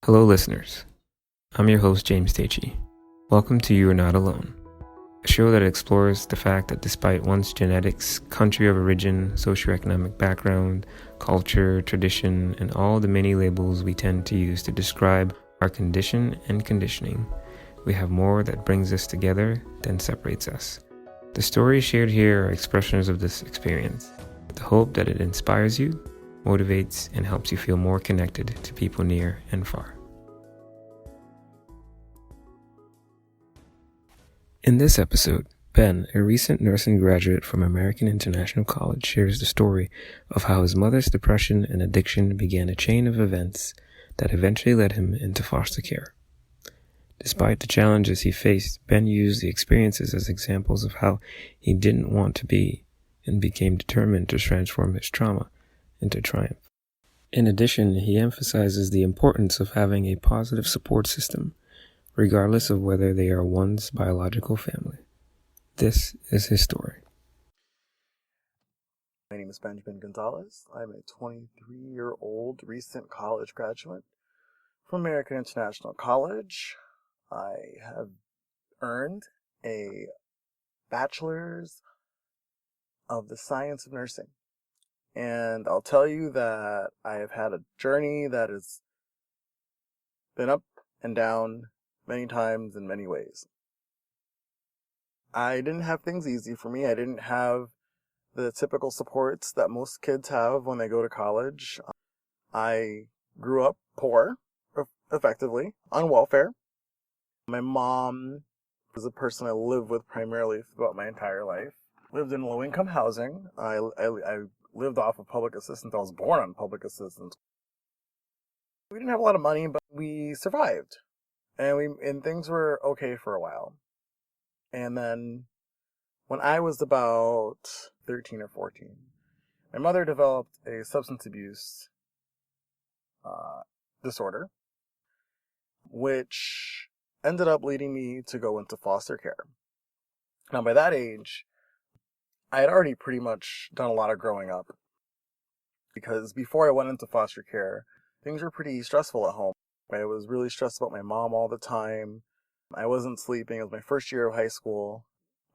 Hello, listeners. I'm your host, James Tacey. Welcome to You Are Not Alone, a show that explores the fact that despite one's genetics, country of origin, socioeconomic background, culture, tradition, and all the many labels we tend to use to describe our condition and conditioning, we have more that brings us together than separates us. The stories shared here are expressions of this experience, with the hope that it inspires you, motivates, and helps you feel more connected to people near and far. In this episode, Ben, a recent nursing graduate from American International College, shares the story of how his mother's depression and addiction began a chain of events that eventually led him into foster care. Despite the challenges he faced, Ben used the experiences as examples of how he didn't want to be and became determined to transform his trauma into triumph. In addition, he emphasizes the importance of having a positive support system, regardless of whether they are one's biological family. This is his story. My name is Benjamin Gonzalez. I'm a 23-year-old recent college graduate from American International College. I have earned a bachelor's of the science of nursing. And I'll tell you that I have had a journey that has been up and down many times in many ways. I didn't have things easy for me. I didn't have the typical supports that most kids have when they go to college. I grew up poor, effectively, on welfare. My mom was a person I lived with primarily throughout my entire life. Lived in low-income housing. I lived off of public assistance. I was born on public assistance. We didn't have a lot of money, but we survived. And things were okay for a while. And then when I was about 13 or 14, my mother developed a substance abuse disorder, which ended up leading me to go into foster care. Now, by that age, I had already pretty much done a lot of growing up, because before I went into foster care, things were pretty stressful at home. I was really stressed about my mom all the time. I wasn't sleeping. It was my first year of high school.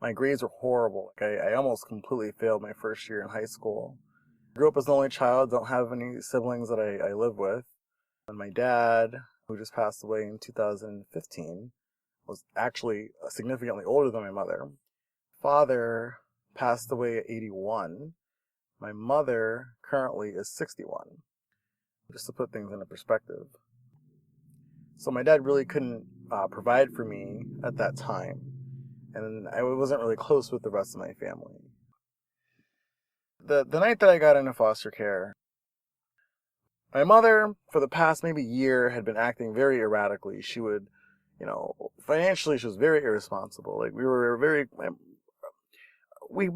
My grades were horrible. I almost completely failed my first year in high school. I grew up as an only child, don't have any siblings that I live with. And my dad, who just passed away in 2015, was actually significantly older than my mother. Father passed away at 81. My mother currently is 61, just to put things into perspective. So my dad really couldn't provide for me at that time, and I wasn't really close with the rest of my family. The night that I got into foster care, my mother, for the past maybe year, had been acting very erratically. She would, financially, she was very irresponsible. We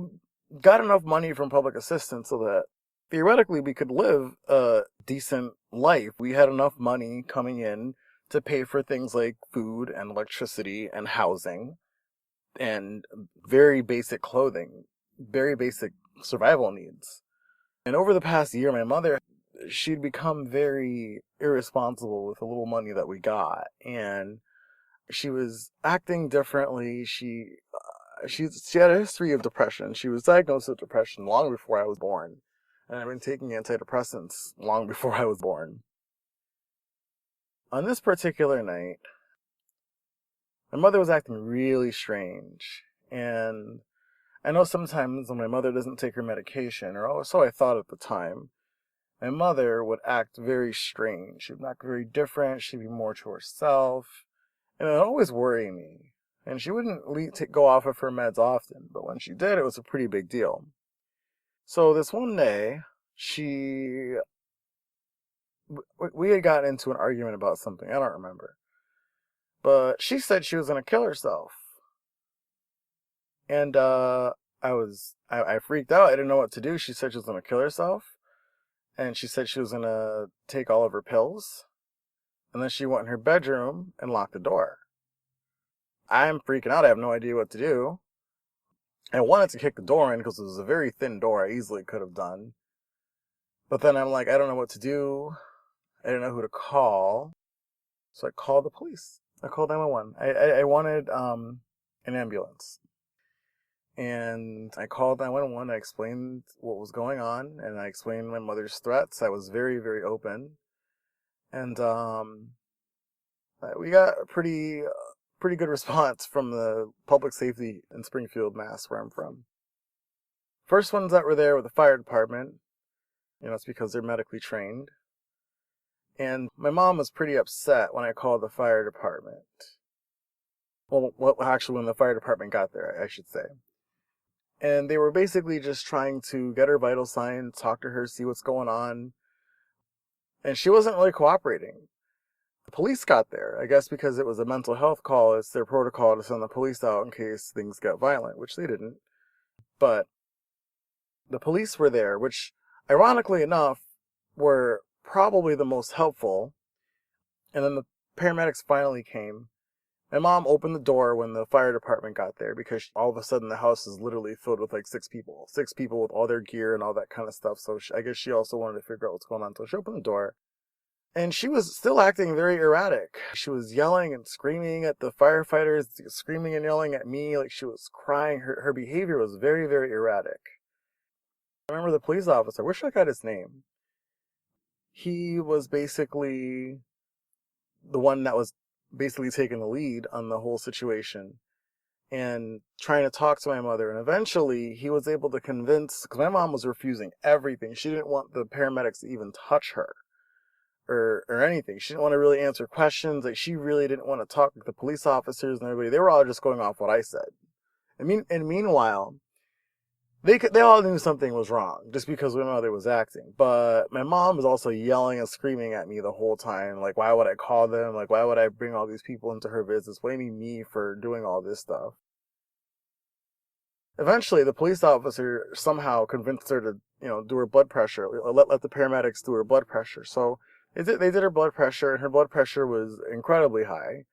got enough money from public assistance so that theoretically we could live a decent life. We had enough money coming in to pay for things like food and electricity and housing and very basic clothing, very basic survival needs. And over the past year, my mother, she'd become very irresponsible with the little money that we got. And she was acting differently. She had a history of depression. She was diagnosed with depression long before I was born. And I've been taking antidepressants long before I was born. On this particular night, my mother was acting really strange. And I know sometimes when my mother doesn't take her medication, or so I thought at the time, my mother would act very strange. She would act very different. She'd be more to herself. And it would always worry me. And she wouldn't go off of her meds often, but when she did, it was a pretty big deal. So this one day, we had gotten into an argument about something. I don't remember. But she said she was going to kill herself. And I freaked out. I didn't know what to do. She said she was going to kill herself. And she said she was going to take all of her pills. And then she went in her bedroom and locked the door. I'm freaking out. I have no idea what to do. I wanted to kick the door in because it was a very thin door I easily could have done. But then I'm like, I don't know what to do. I didn't know who to call. So I called the police. I called 911. I wanted an ambulance. And I called 911. I explained what was going on, and I explained my mother's threats. I was very, very open. And we got a pretty good response from the public safety in Springfield, Mass, where I'm from. First ones that were there were the fire department. It's because they're medically trained. And my mom was pretty upset when I called the fire department. Well, actually, when the fire department got there, I should say. And they were basically just trying to get her vital signs, talk to her, see what's going on. And she wasn't really cooperating. The police got there, I guess because it was a mental health call. It's their protocol to send the police out in case things get violent, which they didn't. But the police were there, which, ironically enough, were probably the most helpful. And then the paramedics finally came. My mom opened the door when the fire department got there because all of a sudden the house is literally filled with like 6 people. 6 people with all their gear and all that kind of stuff. So I guess she also wanted to figure out what's going on. So she opened the door. And she was still acting very erratic. She was yelling and screaming at the firefighters, screaming and yelling at me like she was crying. Her behavior was very, very erratic. I remember the police officer, I wish I got his name. He was basically the one that was basically taking the lead on the whole situation and trying to talk to my mother. And eventually he was able to convince, because my mom was refusing everything. She didn't want the paramedics to even touch her or anything. She didn't want to really answer questions. Like, she really didn't want to talk to the police officers and everybody. They were all just going off what I said. And meanwhile, they all knew something was wrong just because my mother was acting. But my mom was also yelling and screaming at me the whole time. Like, why would I call them? Like, why would I bring all these people into her business, blaming me for doing all this stuff? Eventually, the police officer somehow convinced her to, do her blood pressure. Let the paramedics do her blood pressure. So they did her blood pressure, and her blood pressure was incredibly high.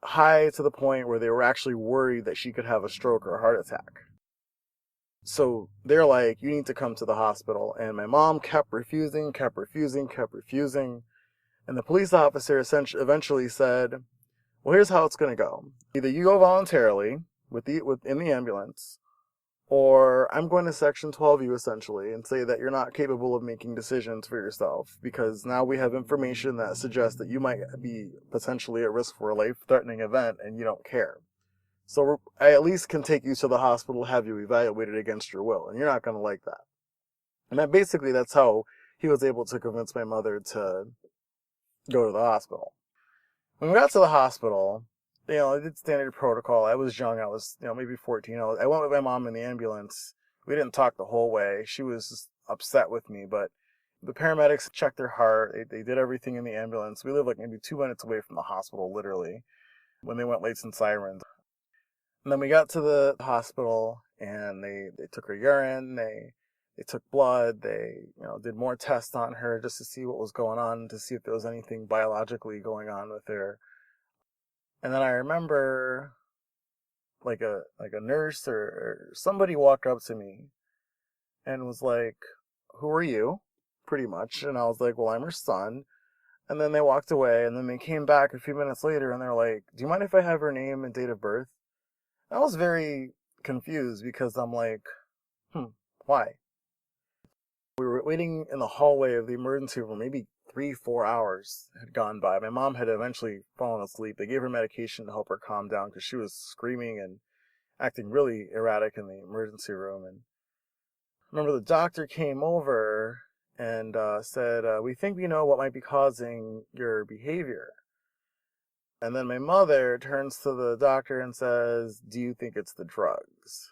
High to the point where they were actually worried that she could have a stroke or a heart attack. So they're like, you need to come to the hospital. And my mom kept refusing. And the police officer eventually said, well, here's how it's going to go. Either you go voluntarily in the ambulance, or I'm going to Section 12 you essentially and say that you're not capable of making decisions for yourself because now we have information that suggests that you might be potentially at risk for a life-threatening event and you don't care. So I at least can take you to the hospital, have you evaluated against your will, and you're not going to like that. And that's how he was able to convince my mother to go to the hospital. When we got to the hospital, I did standard protocol. I was young. I was, maybe 14. I went with my mom in the ambulance. We didn't talk the whole way. She was just upset with me, but the paramedics checked her heart. They did everything in the ambulance. We lived like maybe 2 minutes away from the hospital, literally, when they went lights and sirens. And then we got to the hospital, and they took her urine, they took blood, they did more tests on her just to see what was going on, to see if there was anything biologically going on with her. And then I remember like a nurse or somebody walked up to me and was like, who are you? Pretty much. And I was like, well, I'm her son. And then they walked away, and then they came back a few minutes later, and they're like, do you mind if I have her name and date of birth? I was very confused because I'm like, why? We were waiting in the hallway of the emergency room, maybe 3-4 hours had gone by. My mom had eventually fallen asleep. They gave her medication to help her calm down because she was screaming and acting really erratic in the emergency room. And I remember the doctor came over and said, we think we know what might be causing your behavior. And then my mother turns to the doctor and says, do you think it's the drugs?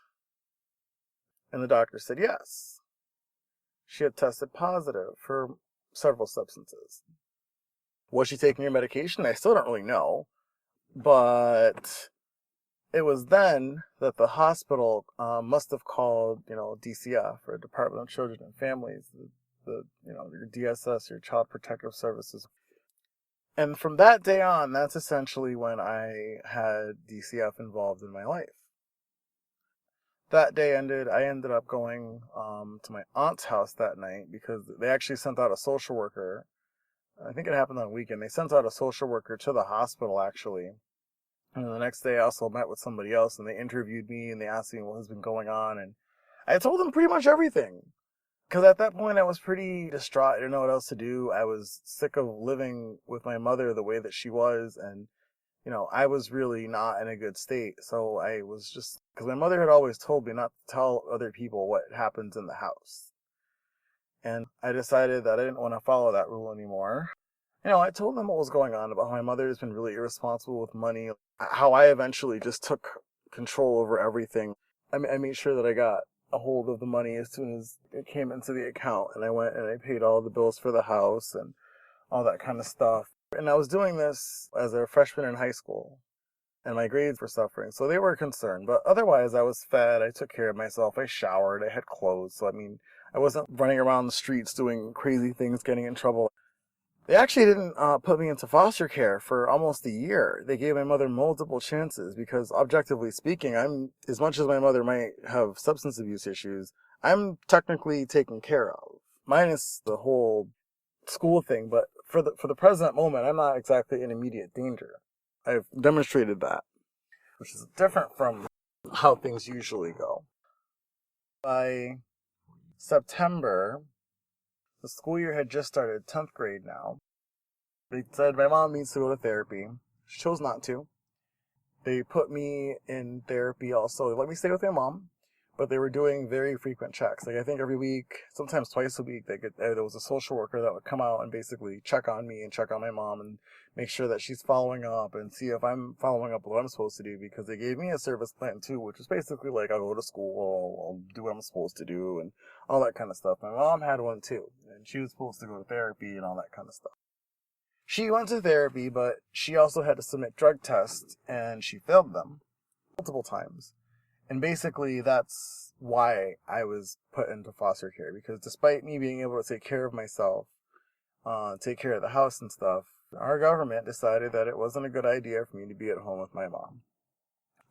And the doctor said yes. She had tested positive for several substances. Was she taking her medication? I still don't really know. But it was then that the hospital must have called, DCF, or Department of Children and Families, your DSS, your Child Protective Services. And from that day on, that's essentially when I had DCF involved in my life. That day ended, I ended up going to my aunt's house that night because they actually sent out a social worker I think it happened on a weekend. They sent out a social worker to the hospital, actually. And then the next day I also met with somebody else, and they interviewed me, and they asked me what has been going on, and I told them pretty much everything. Because at that point I was pretty distraught. I didn't know what else to do. I was sick of living with my mother the way that she was, and I was really not in a good state. So I was just, because my mother had always told me not to tell other people what happens in the house. And I decided that I didn't want to follow that rule anymore. I told them what was going on, about how my mother has been really irresponsible with money, how I eventually just took control over everything. I made sure that I got a hold of the money as soon as it came into the account, and I went and I paid all the bills for the house and all that kind of stuff. And I was doing this as a freshman in high school, and my grades were suffering, so they were concerned. But otherwise, I was fed, I took care of myself, I showered, I had clothes. So, I wasn't running around the streets doing crazy things, getting in trouble. They actually didn't put me into foster care for almost a year. They gave my mother multiple chances because, objectively speaking, as much as my mother might have substance abuse issues, I'm technically taken care of. Minus the whole school thing, but for the present moment, I'm not exactly in immediate danger. I've demonstrated that, which is different from how things usually go. By September, the school year had just started, 10th grade now. They said my mom needs to go to therapy. She chose not to. They put me in therapy also. They let me stay with my mom, but they were doing very frequent checks. Like, I think every week, sometimes twice a week, there was a social worker that would come out and basically check on me and check on my mom and make sure that she's following up and see if I'm following up with what I'm supposed to do, because they gave me a service plan too, which is basically like, I'll go to school, I'll do what I'm supposed to do and all that kind of stuff. My mom had one too, and she was supposed to go to therapy and all that kind of stuff. She went to therapy, but she also had to submit drug tests, and she failed them multiple times. And basically, that's why I was put into foster care, because despite me being able to take care of myself, take care of the house and stuff, our government decided that it wasn't a good idea for me to be at home with my mom.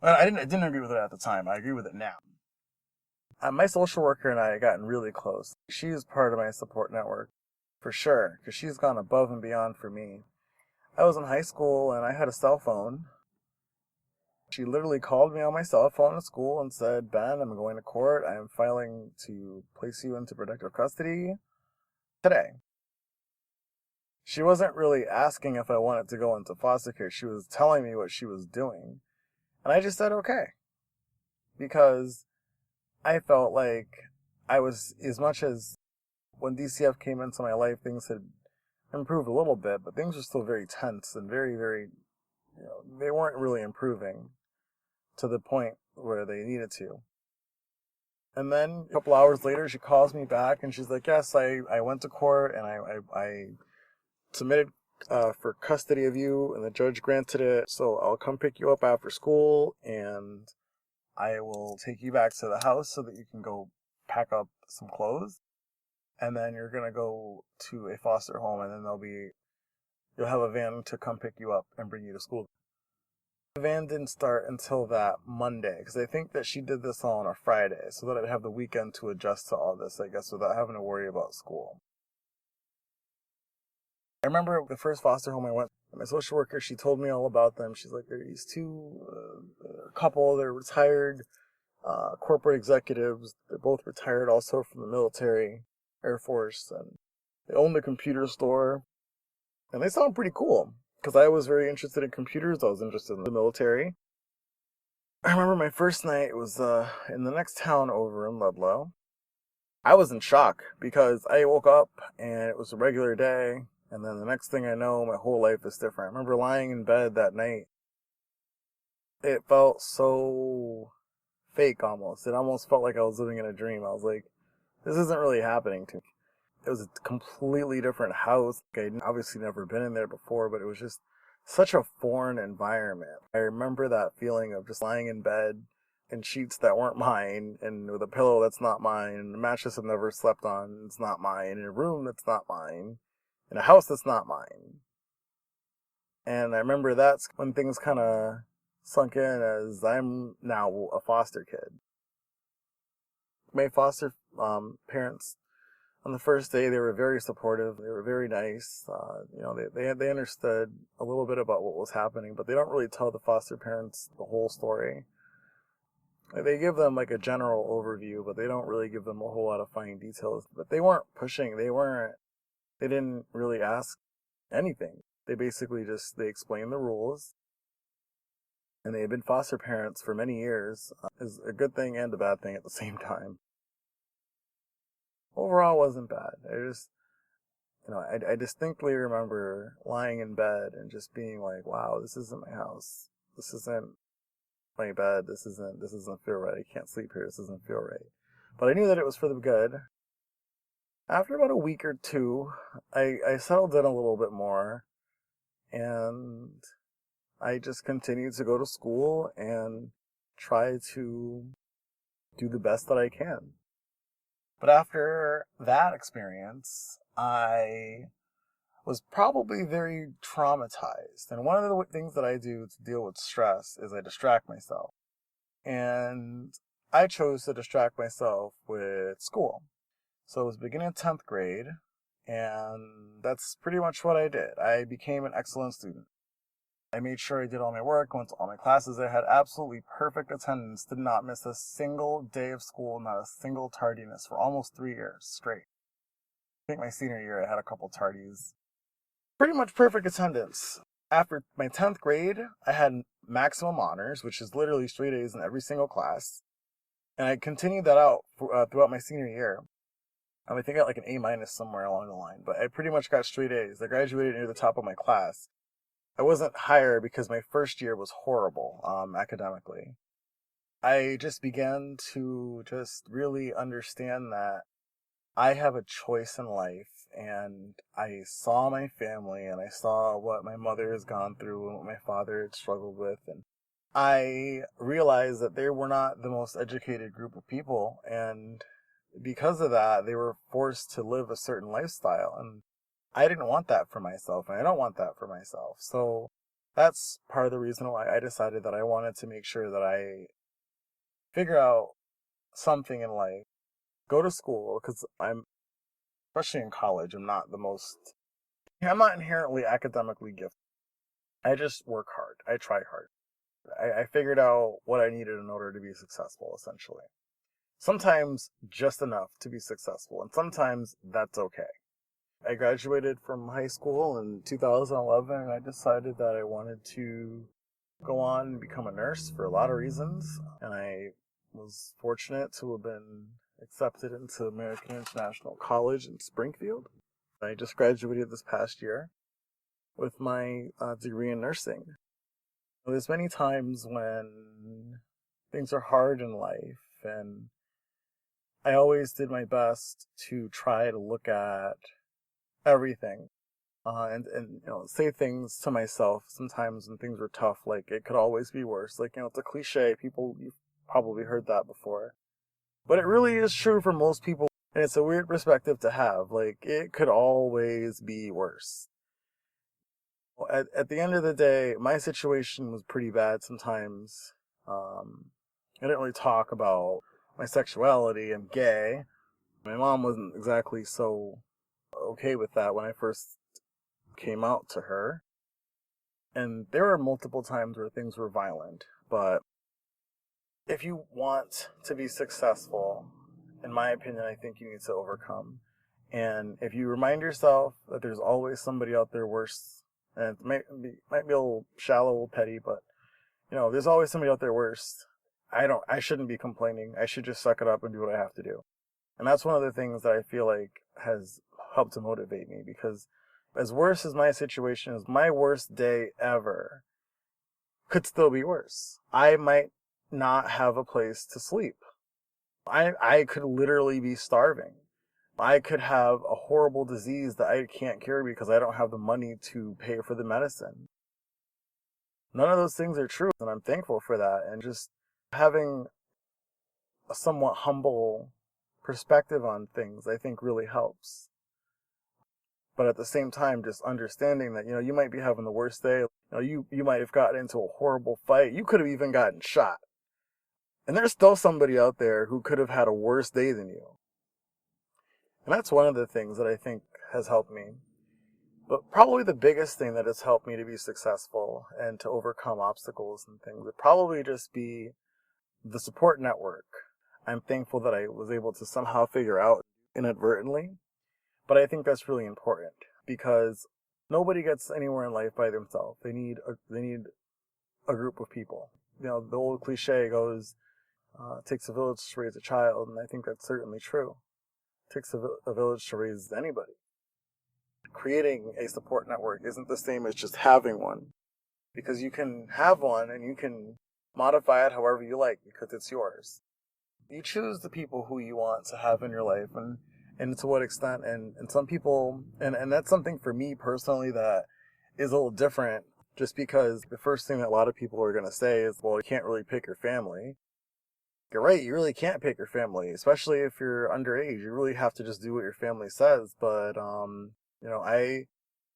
Well, I didn't agree with it at the time. I agree with it now. My social worker and I had gotten really close. She is part of my support network, for sure, because she's gone above and beyond for me. I was in high school and I had a cell phone. She literally called me on my cell phone at school and said, "Ben, I'm going to court. I am filing to place you into protective custody today." She wasn't really asking if I wanted to go into foster care. She was telling me what she was doing. And I just said, okay. Because I felt like I was, as much as when DCF came into my life, things had improved a little bit, but things were still very tense and very, very, they weren't really improving to the point where they needed to. And then a couple hours later, she calls me back and she's like, yes, I went to court and I submitted for custody of you, and the judge granted it, so I'll come pick you up after school and I will take you back to the house so that you can go pack up some clothes, and then you're going to go to a foster home, and then you'll have a van to come pick you up and bring you to school. The van didn't start until that Monday, because I think that she did this all on a Friday, so that I'd have the weekend to adjust to all this, I guess, without having to worry about school. I remember the first foster home I went to, my social worker, she told me all about them. She's like, there are these two couple, they're retired corporate executives. They're both retired also from the military, Air Force, and they own the computer store. And they sound pretty cool, because I was very interested in computers. I was interested in the military. I remember my first night, it was in the next town over in Ludlow. I was in shock, because I woke up and it was a regular day. And then the next thing I know, my whole life is different. I remember lying in bed that night. It felt so fake almost. It almost felt like I was living in a dream. I was like, this isn't really happening to me. It was a completely different house. I'd obviously never been in there before, but it was just such a foreign environment. I remember that feeling of just lying in bed in sheets that weren't mine, and with a pillow that's not mine, and a mattress I've never slept on, it's not mine, in a room that's not mine, in a house that's not mine. And I remember that's when things kind of sunk in, as I'm now a foster kid. My foster parents On the first day, they were very supportive. They were very nice. They understood a little bit about what was happening, but they don't really tell the foster parents the whole story. They give them like a general overview, but they don't really give them a whole lot of fine details. But they weren't pushing. They didn't really ask anything. They basically they explained the rules. And they had been foster parents for many years. Is a good thing and a bad thing at the same time. Overall, it wasn't bad. I distinctly remember lying in bed and just being like, wow, this isn't my house. This isn't my bed. This doesn't feel right. I can't sleep here. This doesn't feel right. But I knew that it was for the good. After about a week or two, I settled in a little bit more, and I just continued to go to school and try to do the best that I can. But after that experience, I was probably very traumatized. And one of the things that I do to deal with stress is I distract myself. And I chose to distract myself with school. So it was beginning of 10th grade, and that's pretty much what I did. I became an excellent student. I made sure I did all my work, went to all my classes. I had absolutely perfect attendance, did not miss a single day of school, not a single tardiness for almost 3 years straight. I think my senior year I had a couple tardies. Pretty much perfect attendance. After my 10th grade, I had maximum honors, which is literally straight A's in every single class. And I continued that out throughout my senior year. I think I got like an A- somewhere along the line, but I pretty much got straight A's. I graduated near the top of my class. I wasn't higher because my first year was horrible academically. I just began to just really understand that I have a choice in life, and I saw my family, and I saw what my mother has gone through and what my father had struggled with, and I realized that they were not the most educated group of people, and because of that, they were forced to live a certain lifestyle, and I didn't want that for myself, and I don't want that for myself. So that's part of the reason why I decided that I wanted to make sure that I figure out something in life, go to school, because especially in college, I'm not inherently academically gifted. I just work hard. I try hard. I figured out what I needed in order to be successful, essentially. Sometimes just enough to be successful, and sometimes that's okay. I graduated from high school in 2011, and I decided that I wanted to go on and become a nurse for a lot of reasons. And I was fortunate to have been accepted into American International College in Springfield. I just graduated this past year with my degree in nursing. There's many times when things are hard in life, and I always did my best to try to look at everything and say things to myself sometimes when things were tough, like it could always be worse. Like, it's a cliche. You've probably heard that before, but it really is true for most people, and it's a weird perspective to have. Like, it could always be worse. At the end of the day, my situation was pretty bad sometimes. I didn't really talk about my sexuality. I'm gay. My mom wasn't exactly so okay with that when I first came out to her. And there were multiple times where things were violent. But if you want to be successful, in my opinion, I think you need to overcome. And if you remind yourself that there's always somebody out there worse, and it might be a little shallow, a little petty, but there's always somebody out there worse. I shouldn't be complaining. I should just suck it up and do what I have to do. And that's one of the things that I feel like has helped to motivate me, because as worse as my situation is, my worst day ever could still be worse. I might not have a place to sleep. I could literally be starving. I could have a horrible disease that I can't cure because I don't have the money to pay for the medicine. None of those things are true, and I'm thankful for that. And just having a somewhat humble perspective on things, I think, really helps. But at the same time, just understanding that, you might be having the worst day. You might have gotten into a horrible fight. You could have even gotten shot. And there's still somebody out there who could have had a worse day than you. And that's one of the things that I think has helped me. But probably the biggest thing that has helped me to be successful and to overcome obstacles and things would probably just be the support network. I'm thankful that I was able to somehow figure out inadvertently, but I think that's really important because nobody gets anywhere in life by themselves. They need a group of people. You know, the old cliche goes, it takes a village to raise a child, and I think that's certainly true. It takes a village to raise anybody. Creating a support network isn't the same as just having one, because you can have one and you can modify it however you like because it's yours. You choose the people who you want to have in your life and to what extent, and some people, and that's something for me personally that is a little different, just because the first thing that a lot of people are going to say is, well, you can't really pick your family. You're right, you really can't pick your family, especially if you're underage. You really have to just do what your family says, but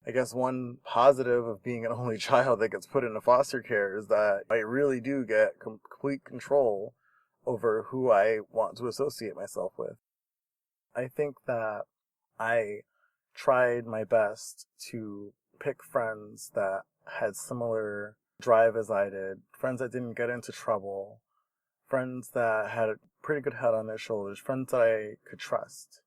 I guess one positive of being an only child that gets put into foster care is that I really do get complete control over who I want to associate myself with. I think that I tried my best to pick friends that had similar drive as I did, friends that didn't get into trouble, friends that had a pretty good head on their shoulders, friends that I could trust.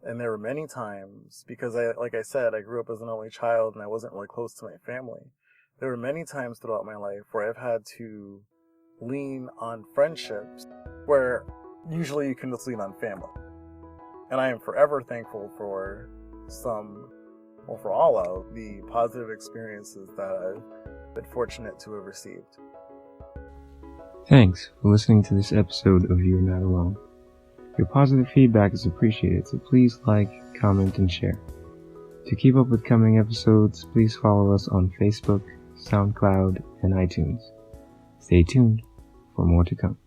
And there were many times, because like I said, I grew up as an only child and I wasn't really close to my family. There were many times throughout my life where I've had to lean on friendships where usually you can just lean on family. And I am forever thankful for for all of the positive experiences that I've been fortunate to have received. Thanks for listening to this episode of You're Not Alone. Your positive feedback is appreciated, so please like, comment, and share. To keep up with coming episodes, please follow us on Facebook, SoundCloud, and iTunes. Stay tuned for more to come.